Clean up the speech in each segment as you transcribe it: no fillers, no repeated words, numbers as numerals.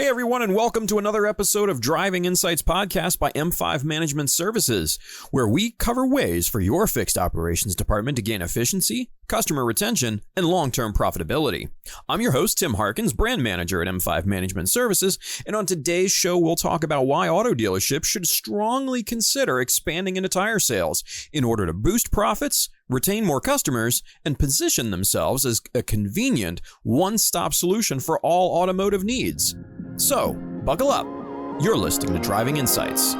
Hey everyone, and welcome to another episode of Driving Insights Podcast by M5 Management Services, where we cover ways for your fixed operations department to gain efficiency, customer retention, and long-term profitability. I'm your host, Tim Harkins, brand manager at M5 Management Services, and on today's show, we'll talk about why auto dealerships should strongly consider expanding into tire sales in order to boost profits, retain more customers, and position themselves as a convenient, one-stop solution for all automotive needs. So, buckle up. You're listening to Driving Insights.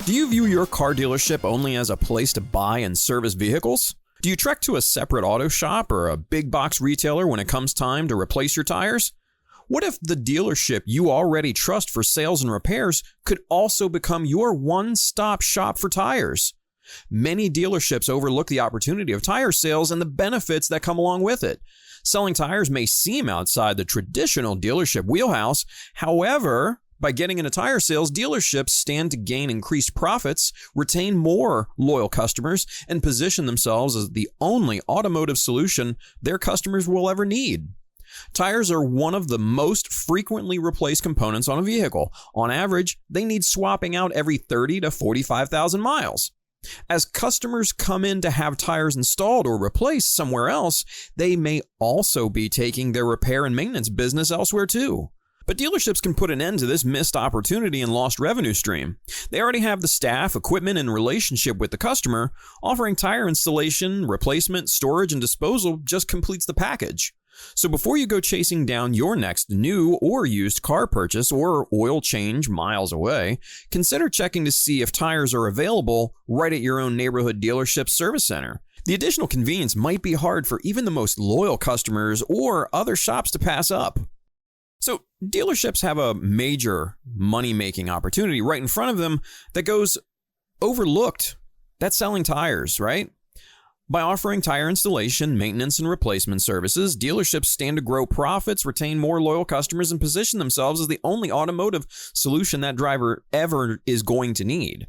Do you view your car dealership only as a place to buy and service vehicles? Do you trek to a separate auto shop or a big box retailer when it comes time to replace your tires? What if the dealership you already trust for sales and repairs could also become your one-stop shop for tires? Many dealerships overlook the opportunity of tire sales and the benefits that come along with it. Selling tires may seem outside the traditional dealership wheelhouse. However, by getting into tire sales, dealerships stand to gain increased profits, retain more loyal customers, and position themselves as the only automotive solution their customers will ever need. Tires are one of the most frequently replaced components on a vehicle. On average, they need swapping out every 30 to 45,000 miles. As customers come in to have tires installed or replaced somewhere else, they may also be taking their repair and maintenance business elsewhere too. But dealerships can put an end to this missed opportunity and lost revenue stream. They already have the staff, equipment, and relationship with the customer. Offering tire installation, replacement, storage, and disposal just completes the package. So before you go chasing down your next new or used car purchase or oil change miles away, consider checking to see if tires are available right at your own neighborhood dealership service center. The additional convenience might be hard for even the most loyal customers or other shops to pass up. So dealerships have a major money-making opportunity right in front of them that goes overlooked. That's selling tires, right? By offering tire installation, maintenance, and replacement services, dealerships stand to grow profits, retain more loyal customers, and position themselves as the only automotive solution that driver ever is going to need.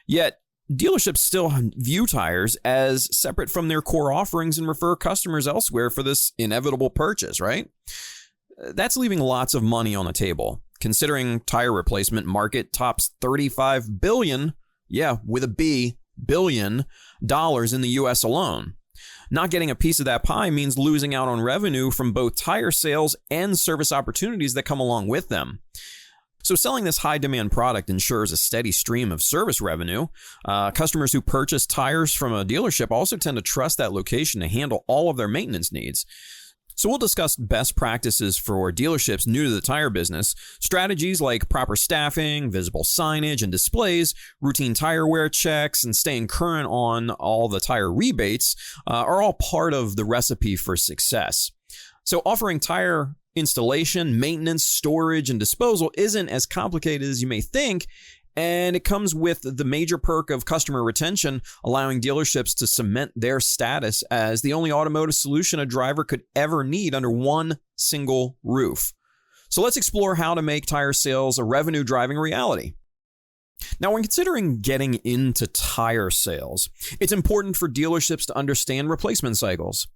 Yet, dealerships still view tires as separate from their core offerings and refer customers elsewhere for this inevitable purchase, right? That's leaving lots of money on the table. Considering tire replacement market tops $35 billion, with a B, billion dollars in the US alone. Not getting a piece of that pie means losing out on revenue from both tire sales and service opportunities that come along with them. So selling this high demand product ensures a steady stream of service revenue. Customers who purchase tires from a dealership also tend to trust that location to handle all of their maintenance needs. So we'll discuss best practices for dealerships new to the tire business, strategies like proper staffing, visible signage and displays, routine tire wear checks, and staying current on all the tire rebates are all part of the recipe for success. So offering tire installation, maintenance, storage, and disposal isn't as complicated as you may think, and it comes with the major perk of customer retention, allowing dealerships to cement their status as the only automotive solution a driver could ever need under one single roof. So let's explore how to make tire sales a revenue-driving reality. Now, when considering getting into tire sales, it's important for dealerships to understand replacement cycles.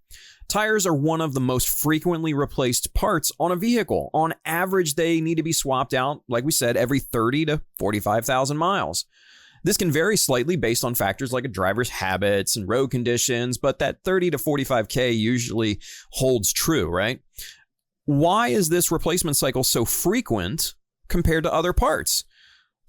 Tires are one of the most frequently replaced parts on a vehicle. On average, they need to be swapped out, like we said, every 30 to 45,000 miles. This can vary slightly based on factors like a driver's habits and road conditions, but that 30 to 45K usually holds true, right? Why is this replacement cycle so frequent compared to other parts?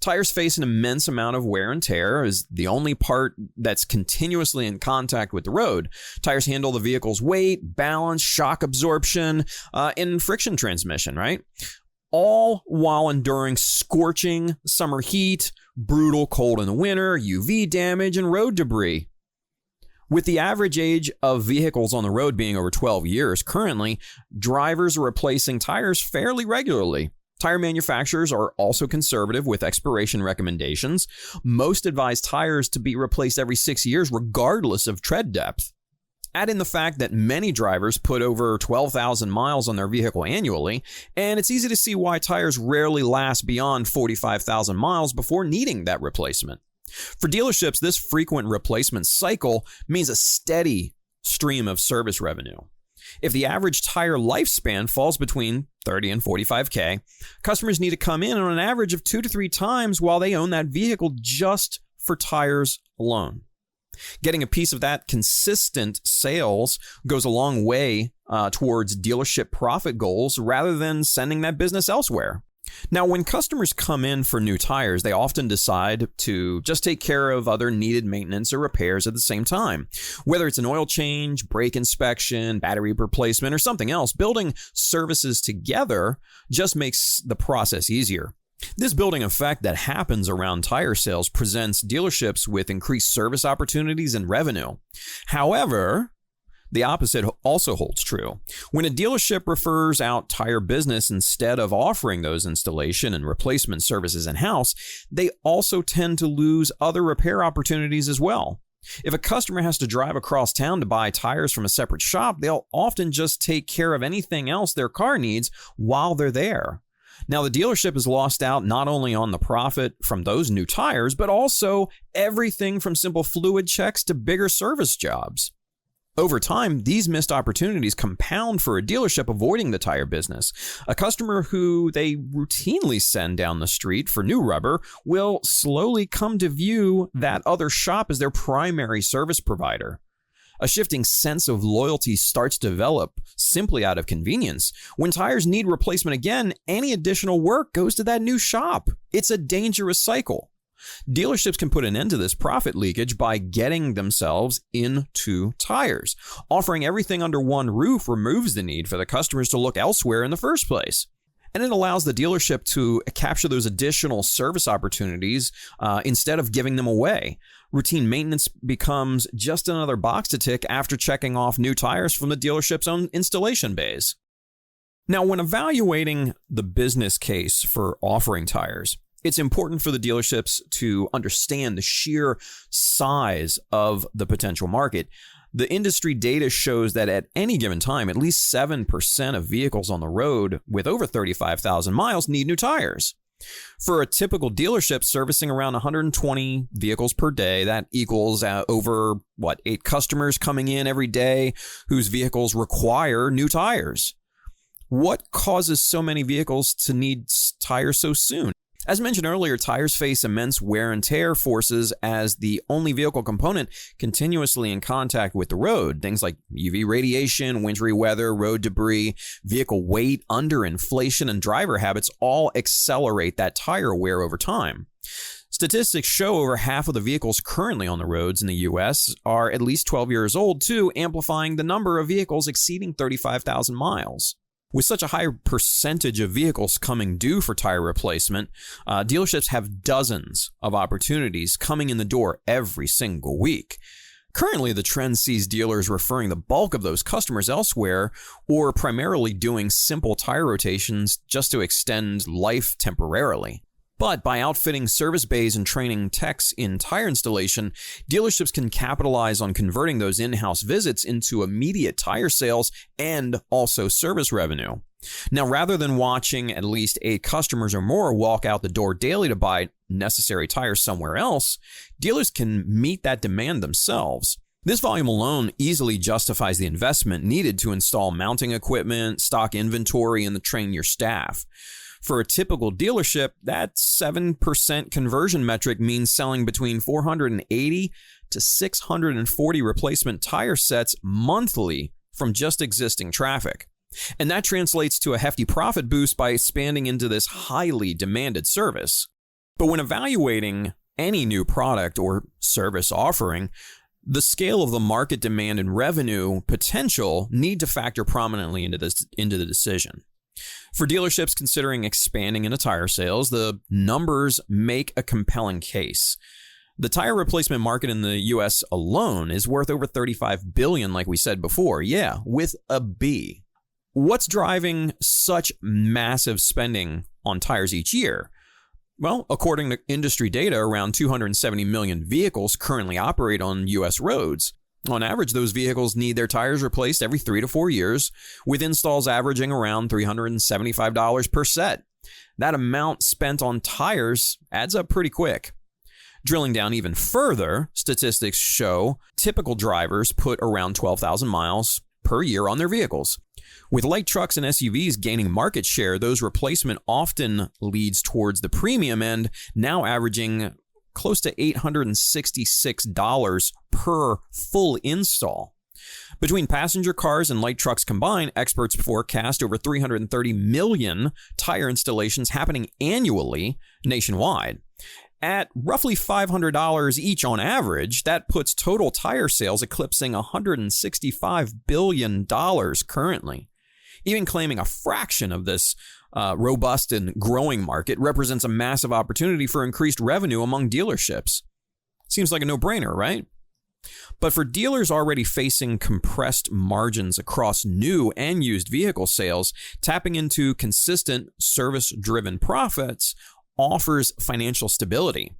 Tires face an immense amount of wear and tear as the only part that's continuously in contact with the road. Tires handle the vehicle's weight, balance, shock absorption, and friction transmission, right? All while enduring scorching summer heat, brutal cold in the winter, UV damage, and road debris. With the average age of vehicles on the road being over 12 years, currently, drivers are replacing tires fairly regularly. Tire manufacturers are also conservative with expiration recommendations. Most advise tires to be replaced every 6 years, regardless of tread depth. Add in the fact that many drivers put over 12,000 miles on their vehicle annually, and it's easy to see why tires rarely last beyond 45,000 miles before needing that replacement. For dealerships, this frequent replacement cycle means a steady stream of service revenue. If the average tire lifespan falls between 30 and 45K, customers need to come in on an average of 2 to 3 times while they own that vehicle just for tires alone. Getting a piece of that consistent sales goes a long way towards dealership profit goals rather than sending that business elsewhere. Now, when customers come in for new tires, they often decide to just take care of other needed maintenance or repairs at the same time. Whether it's an oil change, brake inspection, battery replacement, or something else, building services together just makes the process easier. This building effect that happens around tire sales presents dealerships with increased service opportunities and revenue. However, the opposite also holds true. When a dealership refers out tire business instead of offering those installation and replacement services in-house, they also tend to lose other repair opportunities as well. If a customer has to drive across town to buy tires from a separate shop, they'll often just take care of anything else their car needs while they're there. Now, the dealership has lost out not only on the profit from those new tires, but also everything from simple fluid checks to bigger service jobs. Over time, these missed opportunities compound for a dealership avoiding the tire business. A customer who they routinely send down the street for new rubber will slowly come to view that other shop as their primary service provider. A shifting sense of loyalty starts to develop simply out of convenience. When tires need replacement again, any additional work goes to that new shop. It's a dangerous cycle. Dealerships can put an end to this profit leakage by getting themselves into tires. Offering everything under one roof removes the need for the customers to look elsewhere in the first place. And it allows the dealership to capture those additional service opportunities instead of giving them away. Routine maintenance becomes just another box to tick after checking off new tires from the dealership's own installation bays. Now, when evaluating the business case for offering tires, it's important for the dealerships to understand the sheer size of the potential market. The industry data shows that at any given time, at least 7% of vehicles on the road with over 35,000 miles need new tires. For a typical dealership servicing around 120 vehicles per day, that equals over 8 customers coming in every day whose vehicles require new tires. What causes so many vehicles to need tires so soon? As mentioned earlier, tires face immense wear and tear forces as the only vehicle component continuously in contact with the road. Things like UV radiation, wintry weather, road debris, vehicle weight, underinflation, and driver habits all accelerate that tire wear over time. Statistics show over half of the vehicles currently on the roads in the U.S. are at least 12 years old, too, amplifying the number of vehicles exceeding 35,000 miles. With such a high percentage of vehicles coming due for tire replacement, dealerships have dozens of opportunities coming in the door every single week. Currently, the trend sees dealers referring the bulk of those customers elsewhere or primarily doing simple tire rotations just to extend life temporarily. But by outfitting service bays and training techs in tire installation, dealerships can capitalize on converting those in-house visits into immediate tire sales and also service revenue. Now, rather than watching at least 8 customers or more walk out the door daily to buy necessary tires somewhere else, dealers can meet that demand themselves. This volume alone easily justifies the investment needed to install mounting equipment, stock inventory, and train your staff. For a typical dealership, that 7% conversion metric means selling between 480 to 640 replacement tire sets monthly from just existing traffic. And that translates to a hefty profit boost by expanding into this highly demanded service. But when evaluating any new product or service offering, the scale of the market demand and revenue potential need to factor prominently into the decision. For dealerships considering expanding into tire sales, the numbers make a compelling case. The tire replacement market in the U.S. alone is worth over $35 billion, like we said before. Yeah, with a B. What's driving such massive spending on tires each year? Well, according to industry data, around 270 million vehicles currently operate on U.S. roads. On average, those vehicles need their tires replaced every 3 to 4 years, with installs averaging around $375 per set. That amount spent on tires adds up pretty quick. Drilling down even further, statistics show typical drivers put around 12,000 miles per year on their vehicles. With light trucks and SUVs gaining market share, those replacement often leads towards the premium end, now averaging close to $866 per full install. Between passenger cars and light trucks combined, experts forecast over 330 million tire installations happening annually nationwide. At roughly $500 each on average, that puts total tire sales eclipsing $165 billion currently. Even claiming a fraction of this robust and growing market represents a massive opportunity for increased revenue among dealerships. Seems like a no-brainer, right? But for dealers already facing compressed margins across new and used vehicle sales, tapping into consistent service-driven profits offers financial stability.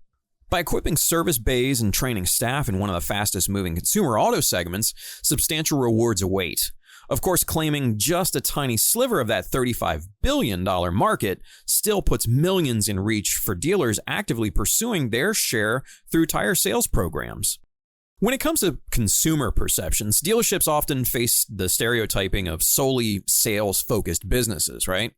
By equipping service bays and training staff in one of the fastest moving consumer auto segments, substantial rewards await. Of course, claiming just a tiny sliver of that $35 billion market still puts millions in reach for dealers actively pursuing their share through tire sales programs. When it comes to consumer perceptions, dealerships often face the stereotyping of solely sales-focused businesses, right?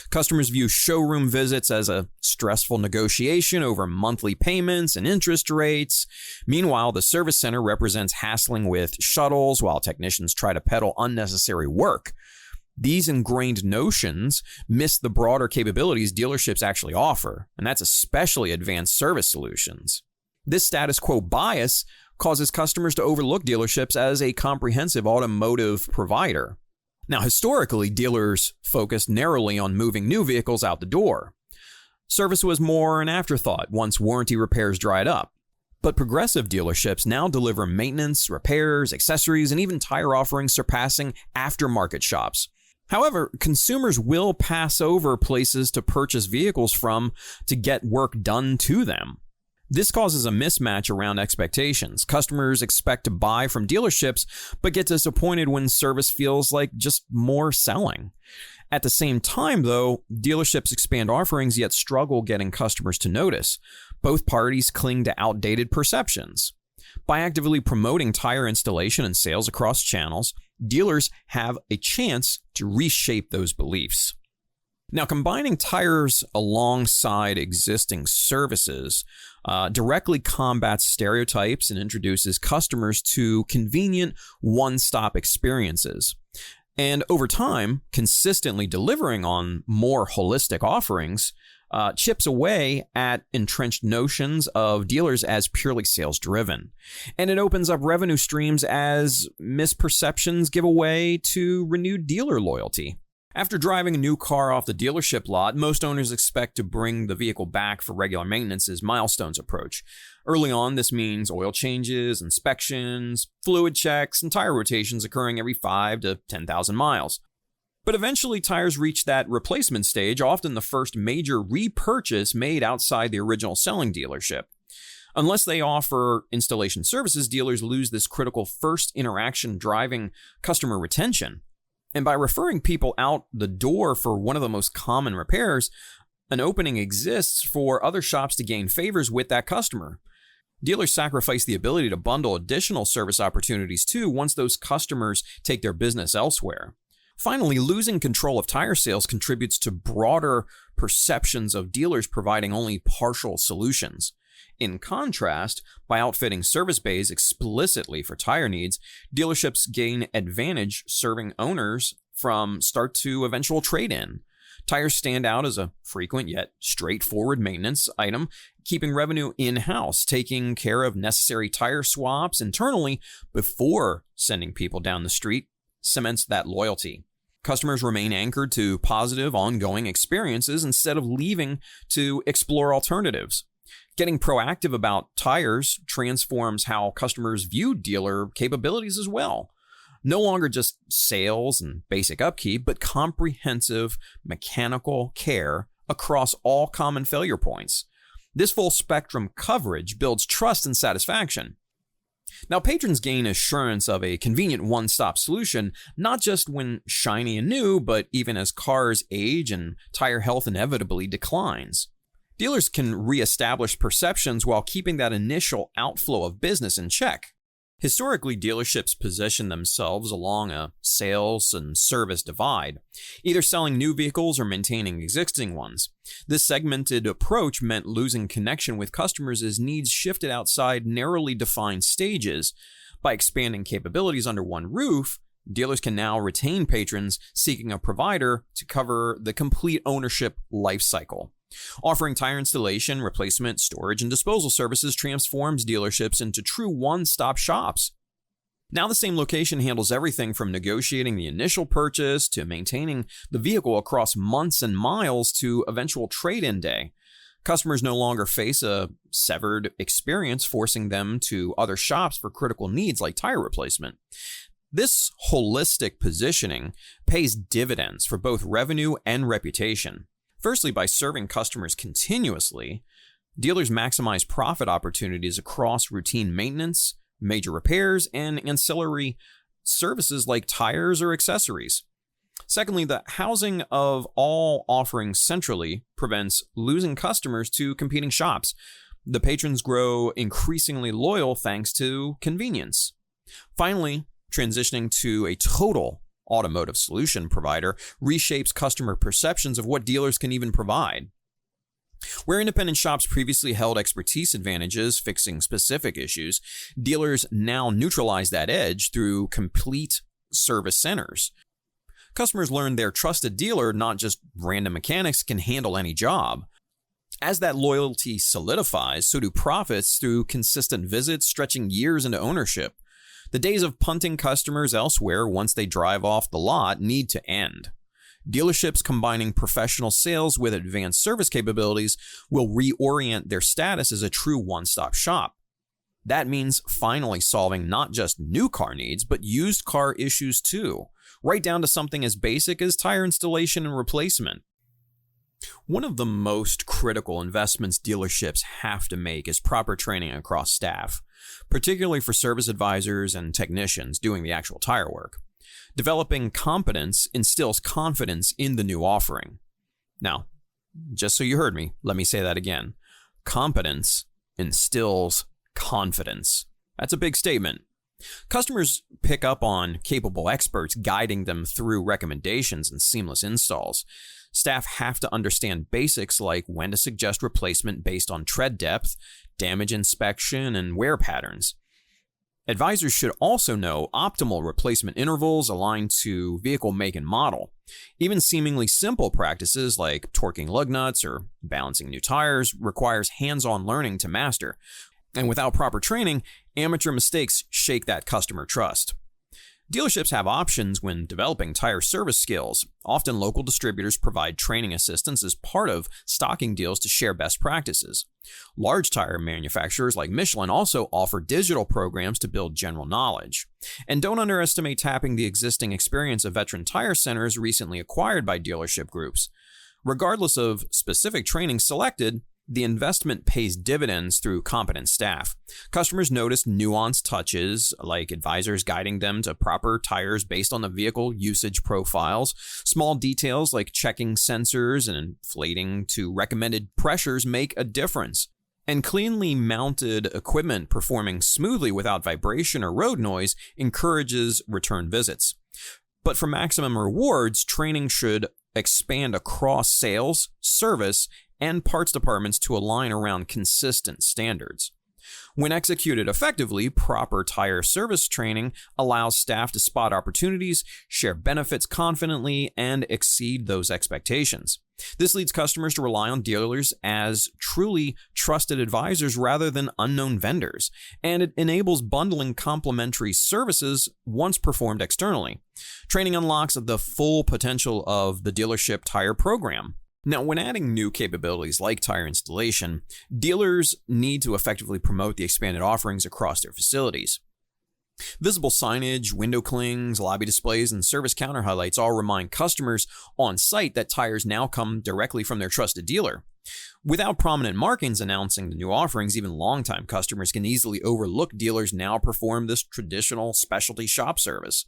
Customers view showroom visits as a stressful negotiation over monthly payments and interest rates. Meanwhile, the service center represents hassling with shuttles while technicians try to peddle unnecessary work. These ingrained notions miss the broader capabilities dealerships actually offer, and that's especially advanced service solutions. This status quo bias causes customers to overlook dealerships as a comprehensive automotive provider. Now, historically, dealers focused narrowly on moving new vehicles out the door. Service was more an afterthought once warranty repairs dried up. But progressive dealerships now deliver maintenance, repairs, accessories, and even tire offerings surpassing aftermarket shops. However, consumers will pass over places to purchase vehicles from to get work done to them. This causes a mismatch around expectations. Customers expect to buy from dealerships, but get disappointed when service feels like just more selling. At the same time, though, dealerships expand offerings yet struggle getting customers to notice. Both parties cling to outdated perceptions. By actively promoting tire installation and sales across channels, dealers have a chance to reshape those beliefs. Now, combining tires alongside existing services directly combats stereotypes and introduces customers to convenient one-stop experiences. And over time, consistently delivering on more holistic offerings chips away at entrenched notions of dealers as purely sales-driven. And it opens up revenue streams as misperceptions give way to renewed dealer loyalty. After driving a new car off the dealership lot, most owners expect to bring the vehicle back for regular maintenance as milestones approach. Early on, this means oil changes, inspections, fluid checks, and tire rotations occurring every 5 to 10,000 miles. But eventually, tires reach that replacement stage, often the first major repurchase made outside the original selling dealership. Unless they offer installation services, dealers lose this critical first interaction driving customer retention. And by referring people out the door for one of the most common repairs, an opening exists for other shops to gain favors with that customer. Dealers sacrifice the ability to bundle additional service opportunities too once those customers take their business elsewhere. Finally, losing control of tire sales contributes to broader perceptions of dealers providing only partial solutions. In contrast, by outfitting service bays explicitly for tire needs, dealerships gain advantage serving owners from start to eventual trade-in. Tires stand out as a frequent yet straightforward maintenance item, keeping revenue in-house, taking care of necessary tire swaps internally before sending people down the street cements that loyalty. Customers remain anchored to positive, ongoing experiences instead of leaving to explore alternatives. Getting proactive about tires transforms how customers view dealer capabilities as well. No longer just sales and basic upkeep, but comprehensive mechanical care across all common failure points. This full spectrum coverage builds trust and satisfaction. Now, patrons gain assurance of a convenient one-stop solution, not just when shiny and new, but even as cars age and tire health inevitably declines. Dealers can reestablish perceptions while keeping that initial outflow of business in check. Historically, dealerships position themselves along a sales and service divide, either selling new vehicles or maintaining existing ones. This segmented approach meant losing connection with customers as needs shifted outside narrowly defined stages. By expanding capabilities under one roof, dealers can now retain patrons seeking a provider to cover the complete ownership lifecycle. Offering tire installation, replacement, storage, and disposal services transforms dealerships into true one-stop shops. Now the same location handles everything from negotiating the initial purchase to maintaining the vehicle across months and miles to eventual trade-in day. Customers no longer face a severed experience, forcing them to other shops for critical needs like tire replacement. This holistic positioning pays dividends for both revenue and reputation. Firstly, by serving customers continuously, dealers maximize profit opportunities across routine maintenance, major repairs, and ancillary services like tires or accessories. Secondly, the housing of all offerings centrally prevents losing customers to competing shops. The patrons grow increasingly loyal thanks to convenience. Finally, transitioning to a total automotive solution provider reshapes customer perceptions of what dealers can even provide. Where independent shops previously held expertise advantages fixing specific issues, dealers now neutralize that edge through complete service centers. Customers learn their trusted dealer, not just random mechanics, can handle any job. As that loyalty solidifies, so do profits through consistent visits stretching years into ownership. The days of punting customers elsewhere once they drive off the lot need to end. Dealerships combining professional sales with advanced service capabilities will reorient their status as a true one-stop shop. That means finally solving not just new car needs, but used car issues too, right down to something as basic as tire installation and replacement. One of the most critical investments dealerships have to make is proper training across staff, particularly for service advisors and technicians doing the actual tire work. Developing competence instills confidence in the new offering. Now, just so you heard me, let me say that again. Competence instills confidence. That's a big statement. Customers pick up on capable experts guiding them through recommendations and seamless installs. Staff have to understand basics like when to suggest replacement based on tread depth, damage inspection, and wear patterns. Advisors should also know optimal replacement intervals aligned to vehicle make and model. Even seemingly simple practices like torquing lug nuts or balancing new tires requires hands-on learning to master. And without proper training, amateur mistakes shake that customer trust. Dealerships have options when developing tire service skills. Often local distributors provide training assistance as part of stocking deals to share best practices. Large tire manufacturers like Michelin also offer digital programs to build general knowledge. And don't underestimate tapping the existing experience of veteran tire centers recently acquired by dealership groups. Regardless of specific training selected, the investment pays dividends through competent staff. Customers notice nuanced touches, like advisors guiding them to proper tires based on the vehicle usage profiles. Small details like checking sensors and inflating to recommended pressures make a difference. And cleanly mounted equipment performing smoothly without vibration or road noise encourages return visits. But for maximum rewards, training should expand across sales, service, and parts departments to align around consistent standards. When executed effectively, proper tire service training allows staff to spot opportunities, share benefits confidently, and exceed those expectations. This leads customers to rely on dealers as truly trusted advisors rather than unknown vendors, and it enables bundling complementary services once performed externally. Training unlocks the full potential of the dealership tire program. Now, when adding new capabilities like tire installation, dealers need to effectively promote the expanded offerings across their facilities. Visible signage, window clings, lobby displays, and service counter highlights all remind customers on site that tires now come directly from their trusted dealer. Without prominent markings announcing the new offerings, even longtime customers can easily overlook dealers now perform this traditional specialty shop service.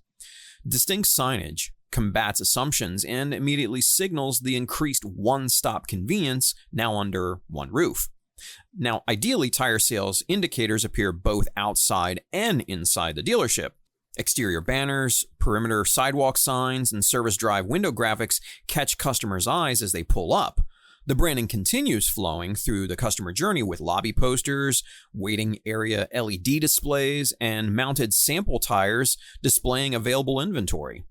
Distinct signage, combats assumptions and immediately signals the increased one-stop convenience now under one roof. Now, ideally, tire sales indicators appear both outside and inside the dealership. Exterior banners, perimeter sidewalk signs, and service drive window graphics catch customers' eyes as they pull up. The branding continues flowing through the customer journey with lobby posters, waiting area LED displays, and mounted sample tires displaying available inventory.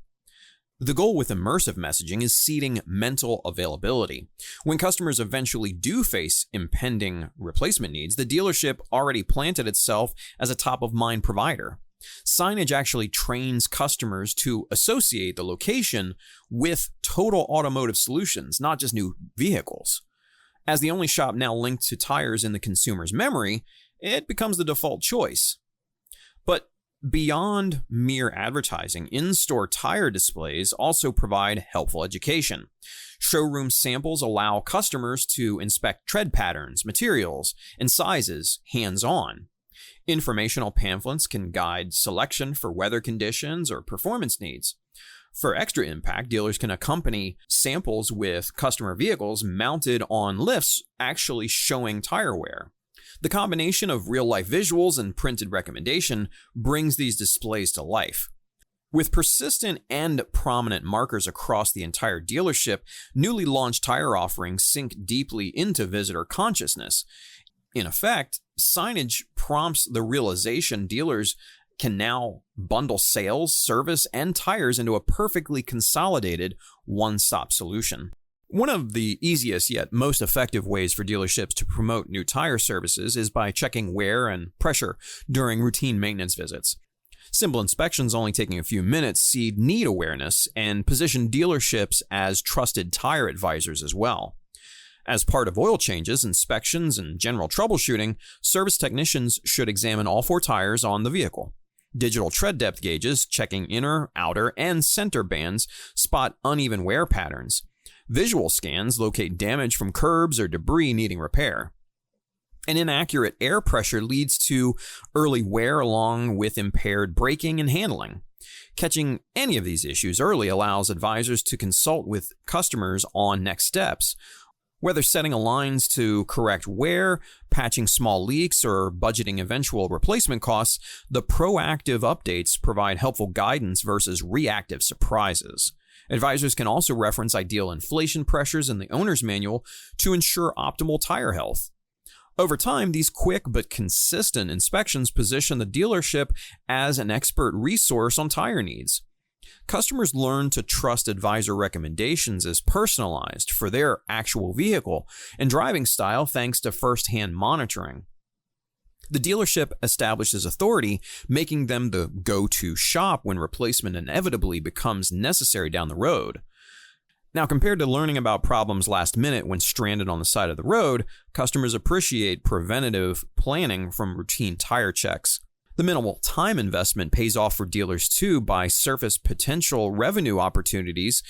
The goal with immersive messaging is seeding mental availability. When customers eventually do face impending replacement needs, the dealership already planted itself as a top-of-mind provider. Signage actually trains customers to associate the location with total automotive solutions, not just new vehicles. As the only shop now linked to tires in the consumer's memory, it becomes the default choice. But beyond mere advertising, in-store tire displays also provide helpful education. Showroom samples allow customers to inspect tread patterns, materials, and sizes hands-on. Informational pamphlets can guide selection for weather conditions or performance needs. For extra impact, dealers can accompany samples with customer vehicles mounted on lifts actually showing tire wear. The combination of real-life visuals and printed recommendation brings these displays to life. With persistent and prominent markers across the entire dealership, newly launched tire offerings sink deeply into visitor consciousness. In effect, signage prompts the realization dealers can now bundle sales, service, and tires into a perfectly consolidated one-stop solution. One of the easiest yet most effective ways for dealerships to promote new tire services is by checking wear and pressure during routine maintenance visits. Simple inspections only taking a few minutes seed need awareness and position dealerships as trusted tire advisors as well. As part of oil changes, inspections, and general troubleshooting, service technicians should examine all 4 tires on the vehicle. Digital tread depth gauges, checking inner, outer, and center bands, spot uneven wear patterns. Visual scans locate damage from curbs or debris needing repair. An inaccurate air pressure leads to early wear along with impaired braking and handling. Catching any of these issues early allows advisors to consult with customers on next steps. Whether setting lines to correct wear, patching small leaks, or budgeting eventual replacement costs, the proactive updates provide helpful guidance versus reactive surprises. Advisors can also reference ideal inflation pressures in the owner's manual to ensure optimal tire health. Over time, these quick but consistent inspections position the dealership as an expert resource on tire needs. Customers learn to trust advisor recommendations as personalized for their actual vehicle and driving style thanks to first-hand monitoring. The dealership establishes authority, making them the go-to shop when replacement inevitably becomes necessary down the road. Now, compared to learning about problems last minute when stranded on the side of the road, customers appreciate preventative planning from routine tire checks. The minimal time investment pays off for dealers too by surface potential revenue opportunities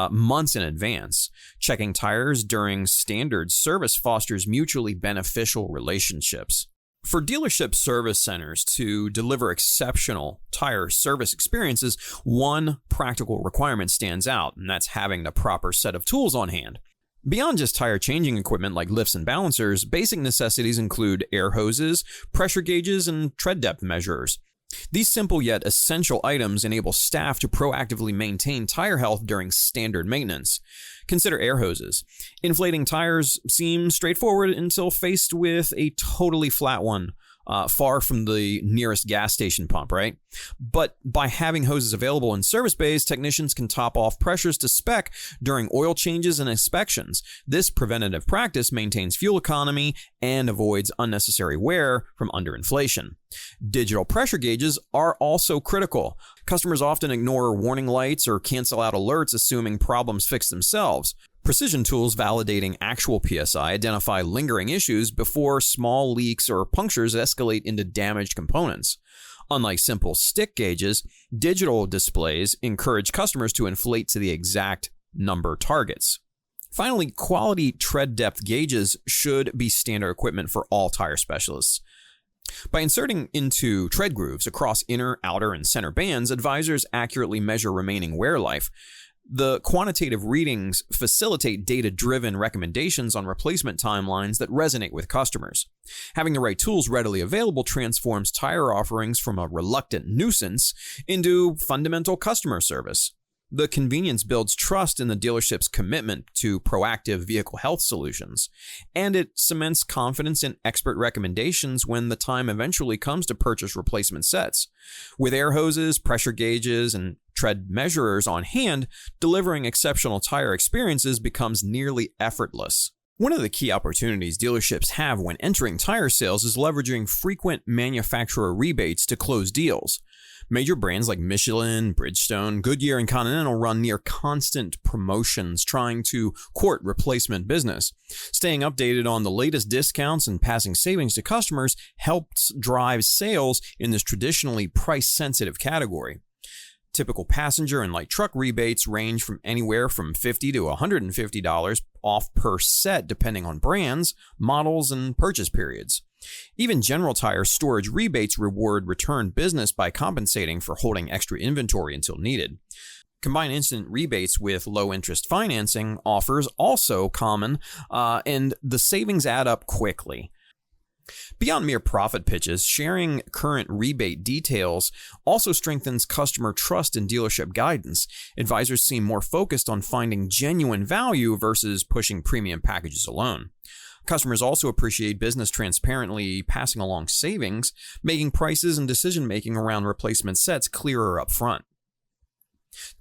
months in advance. Checking tires during standard service fosters mutually beneficial relationships. For dealership service centers to deliver exceptional tire service experiences, one practical requirement stands out, and that's having the proper set of tools on hand. Beyond just tire changing equipment like lifts and balancers, basic necessities include air hoses, pressure gauges, and tread depth measurers. These simple yet essential items enable staff to proactively maintain tire health during standard maintenance. Consider air hoses. Inflating tires seem straightforward until faced with a totally flat one, far from the nearest gas station pump, right? But by having hoses available in service bays, technicians can top off pressures to spec during oil changes and inspections. This preventative practice maintains fuel economy and avoids unnecessary wear from underinflation. Digital pressure gauges are also critical. Customers often ignore warning lights or cancel out alerts, assuming problems fix themselves. Precision tools validating actual PSI identify lingering issues before small leaks or punctures escalate into damaged components. Unlike simple stick gauges, digital displays encourage customers to inflate to the exact number targets. Finally, quality tread depth gauges should be standard equipment for all tire specialists. By inserting into tread grooves across inner, outer, and center bands, advisors accurately measure remaining wear life. The quantitative readings facilitate data-driven recommendations on replacement timelines that resonate with customers. Having the right tools readily available transforms tire offerings from a reluctant nuisance into fundamental customer service. The convenience builds trust in the dealership's commitment to proactive vehicle health solutions, and it cements confidence in expert recommendations when the time eventually comes to purchase replacement sets. With air hoses, pressure gauges, and tread measurers on hand, delivering exceptional tire experiences becomes nearly effortless. One of the key opportunities dealerships have when entering tire sales is leveraging frequent manufacturer rebates to close deals. Major brands like Michelin, Bridgestone, Goodyear, and Continental run near constant promotions trying to court replacement business. Staying updated on the latest discounts and passing savings to customers helps drive sales in this traditionally price-sensitive category. Typical passenger and light truck rebates range from anywhere from $50 to $150 off per set depending on brands, models, and purchase periods. Even General Tire storage rebates reward return business by compensating for holding extra inventory until needed. Combine instant rebates with low-interest financing offers also common, and the savings add up quickly. Beyond mere profit pitches, sharing current rebate details also strengthens customer trust in dealership guidance. Advisors seem more focused on finding genuine value versus pushing premium packages alone. Customers also appreciate business transparently passing along savings, making prices and decision-making around replacement sets clearer up front.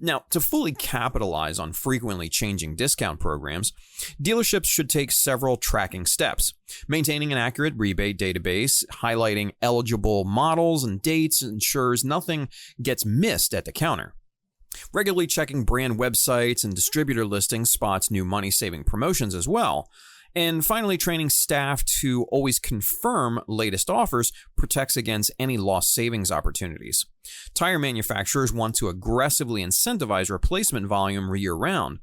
Now, to fully capitalize on frequently changing discount programs, dealerships should take several tracking steps. Maintaining an accurate rebate database, highlighting eligible models and dates ensures nothing gets missed at the counter. Regularly checking brand websites and distributor listings spots new money-saving promotions as well. And finally, training staff to always confirm latest offers protects against any lost savings opportunities. Tire manufacturers want to aggressively incentivize replacement volume year-round.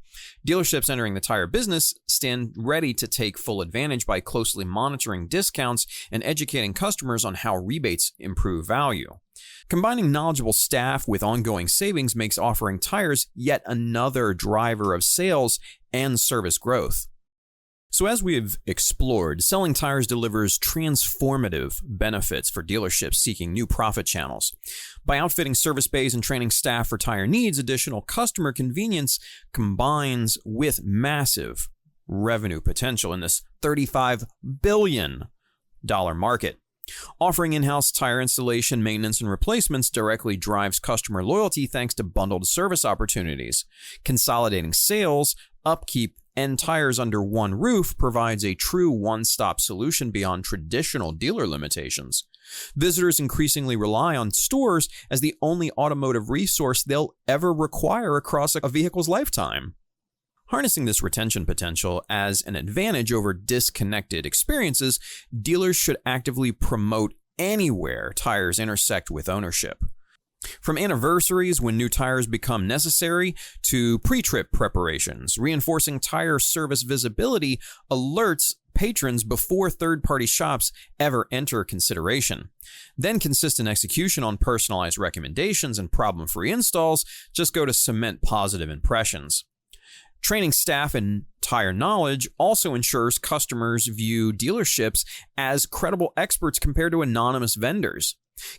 Dealerships entering the tire business stand ready to take full advantage by closely monitoring discounts and educating customers on how rebates improve value. Combining knowledgeable staff with ongoing savings makes offering tires yet another driver of sales and service growth. So as we've explored, selling tires delivers transformative benefits for dealerships seeking new profit channels. By outfitting service bays and training staff for tire needs, additional customer convenience combines with massive revenue potential in this $35 billion market. Offering in-house tire installation, maintenance, and replacements directly drives customer loyalty thanks to bundled service opportunities. Consolidating sales, upkeep, and tires under one roof provides a true one-stop solution beyond traditional dealer limitations. Visitors increasingly rely on stores as the only automotive resource they'll ever require across a vehicle's lifetime. Harnessing this retention potential as an advantage over disconnected experiences, dealers should actively promote anywhere tires intersect with ownership. From anniversaries when new tires become necessary to pre-trip preparations, reinforcing tire service visibility alerts patrons before third-party shops ever enter consideration. Then consistent execution on personalized recommendations and problem-free installs just go to cement positive impressions. Training staff in tire knowledge also ensures customers view dealerships as credible experts compared to anonymous vendors.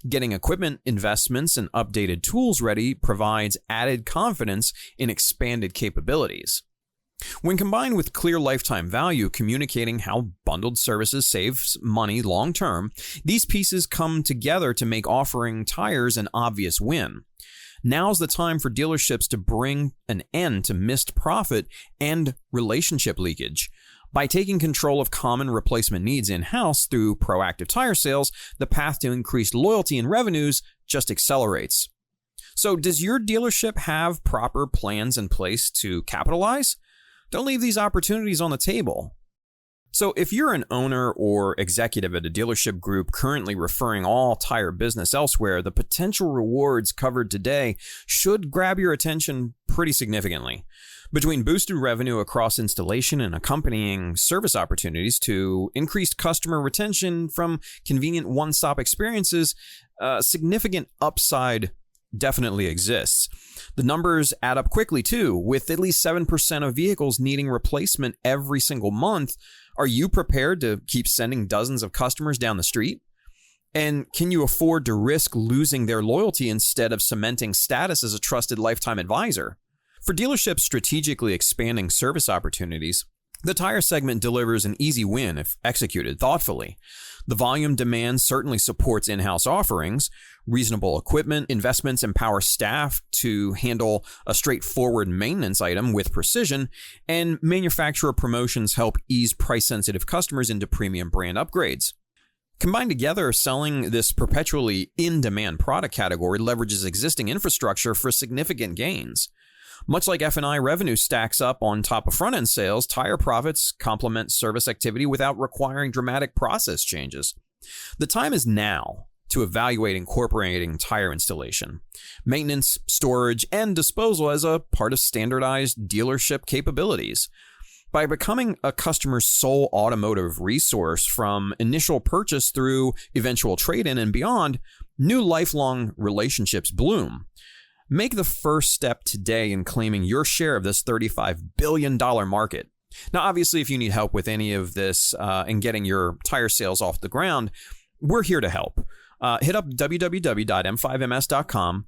Getting equipment, investments, and updated tools ready provides added confidence in expanded capabilities. When combined with clear lifetime value communicating how bundled services saves money long-term, these pieces come together to make offering tires an obvious win. Now's the time for dealerships to bring an end to missed profit and relationship leakage. By taking control of common replacement needs in-house through proactive tire sales, the path to increased loyalty and revenues just accelerates. So, does your dealership have proper plans in place to capitalize? Don't leave these opportunities on the table. So if you're an owner or executive at a dealership group currently referring all tire business elsewhere, the potential rewards covered today should grab your attention pretty significantly. Between boosted revenue across installation and accompanying service opportunities to increased customer retention from convenient one-stop experiences, significant upside definitely exists. The numbers add up quickly too, with at least 7% of vehicles needing replacement every single month. Are you prepared to keep sending dozens of customers down the street? And can you afford to risk losing their loyalty instead of cementing status as a trusted lifetime advisor? For dealerships strategically expanding service opportunities, the tire segment delivers an easy win if executed thoughtfully. The volume demand certainly supports in-house offerings. Reasonable equipment investments empower staff to handle a straightforward maintenance item with precision, and manufacturer promotions help ease price-sensitive customers into premium brand upgrades. Combined together, selling this perpetually in-demand product category leverages existing infrastructure for significant gains. Much like F&I revenue stacks up on top of front-end sales, tire profits complement service activity without requiring dramatic process changes. The time is now to evaluate incorporating tire installation, maintenance, storage, and disposal as a part of standardized dealership capabilities. By becoming a customer's sole automotive resource from initial purchase through eventual trade-in and beyond, new lifelong relationships bloom. Make the first step today in claiming your share of this $35 billion market. Now, obviously, if you need help with any of this and getting your tire sales off the ground, we're here to help. Hit up www.m5ms.com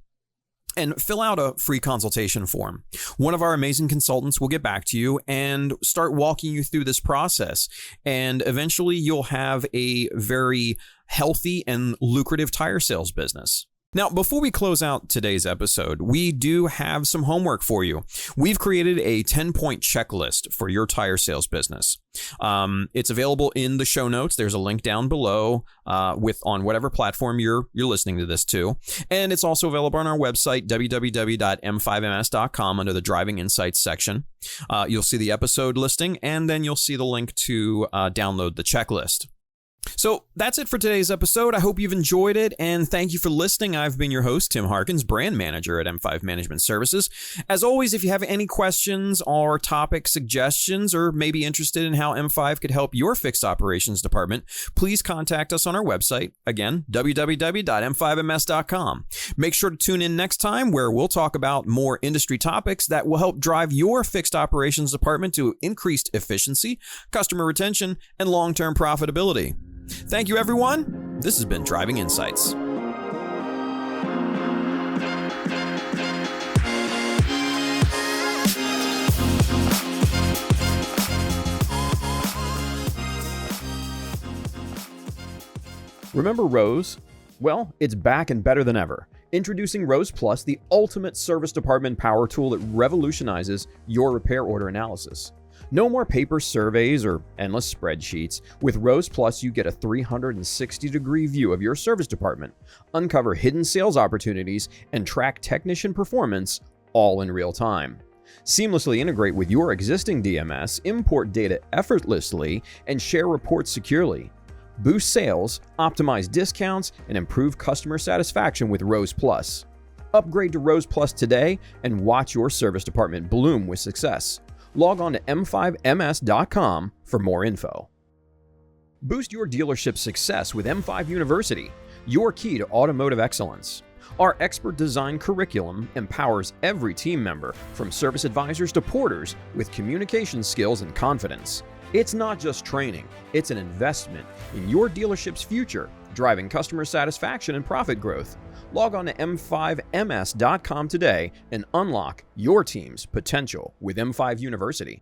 and fill out a free consultation form. One of our amazing consultants will get back to you and start walking you through this process. And eventually you'll have a very healthy and lucrative tire sales business. Now, before we close out today's episode, we do have some homework for you. We've created a 10-point checklist for your tire sales business. It's available in the show notes. There's a link down below on whatever platform you're listening to this to. And it's also available on our website, www.m5ms.com, under the Driving Insights section. You'll see the episode listing, and then you'll see the link to download the checklist. So that's it for today's episode. I hope you've enjoyed it, and thank you for listening. I've been your host, Tim Harkins, brand manager at M5 Management Services. As always, if you have any questions or topic suggestions, or maybe interested in how M5 could help your fixed operations department, please contact us on our website. Again, www.m5ms.com. Make sure to tune in next time, where we'll talk about more industry topics that will help drive your fixed operations department to increased efficiency, customer retention, and long-term profitability. Thank you, everyone. This has been Driving Insights. Remember Rose? Well, it's back and better than ever. Introducing Rose Plus, the ultimate service department power tool that revolutionizes your repair order analysis. No more paper surveys or endless spreadsheets. With Rose Plus, you get a 360-degree view of your service department, uncover hidden sales opportunities, and track technician performance all in real time. Seamlessly integrate with your existing DMS, import data effortlessly, and share reports securely. Boost sales, optimize discounts, and improve customer satisfaction with Rose Plus. Upgrade to Rose Plus today and watch your service department bloom with success. Log on to m5ms.com for more info. Boost your dealership's success with M5 University, your key to automotive excellence. Our expert design curriculum empowers every team member, from service advisors to porters, with communication skills and confidence. It's not just training, it's an investment in your dealership's future, driving customer satisfaction and profit growth. Log on to m5ms.com today and unlock your team's potential with M5 University.